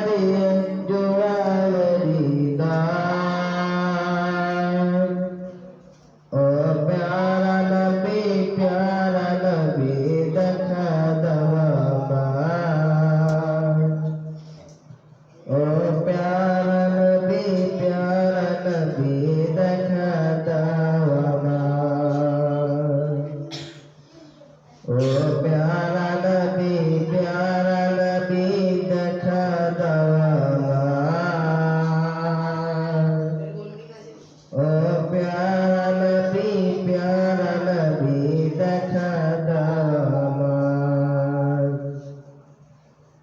দিয়ে জোড়ালে হৃদয়। ও প্যারা নবী দেখা দাও আমায়। ও প্যারা নবী দেখা দাও আমায়। ও প্যারা নবী দেখা দাও আমায়। ও প্যারা নবী দেখা দাও আমায়।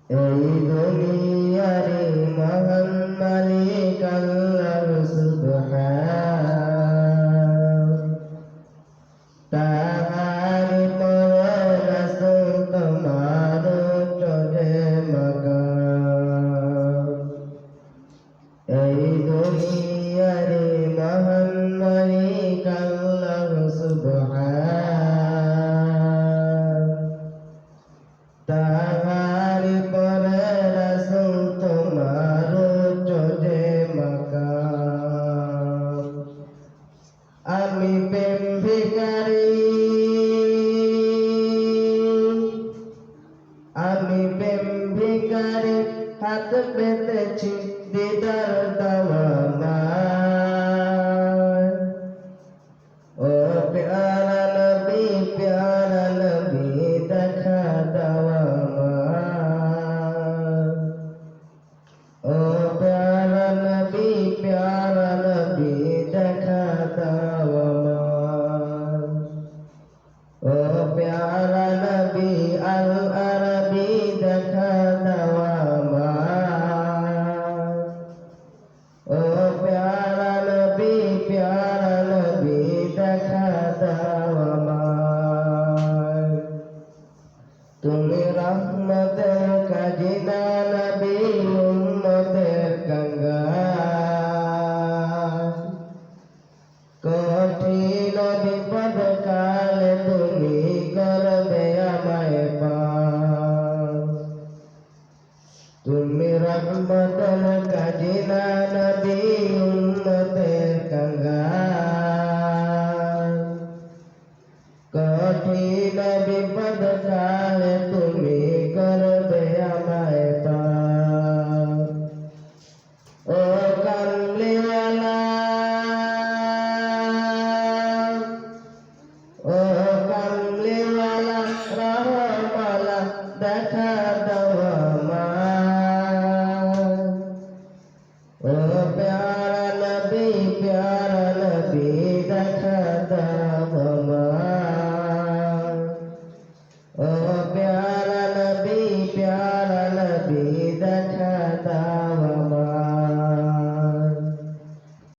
এই দুনিয়ারে মহান মালিক আল্লাহ সুবহান। তাহার পরে রাসূল তোমার চলে মাকাম। এই দুনিয়ারে মহান মালিক আল্লাহ সুবহান। তাহার পরে রাসূল তোমার চলে মাকাম। আমি প্রেম ভিখারি, আমি প্রেম ভিখারি, হাত পেতেছি দিদার দাও আমায়। ও প্যারা নবী দেখা দাও আমায়। ও প্যারা নবী দেখা দাও আমায়। ও প্যারা নবী আল আরবি দেখা দাও আমায়। ও প্যারা নবী দেখা দাও আমায়। তুমি রহমতের খাজিনা নবী উম্মতের কাঙ্গাল। কঠিন বিপদ কালে তুমি করবে আমায় পার। তুমি রহমতের খাজিনা নবী উম্মতের কাঙ্গাল। কঠিন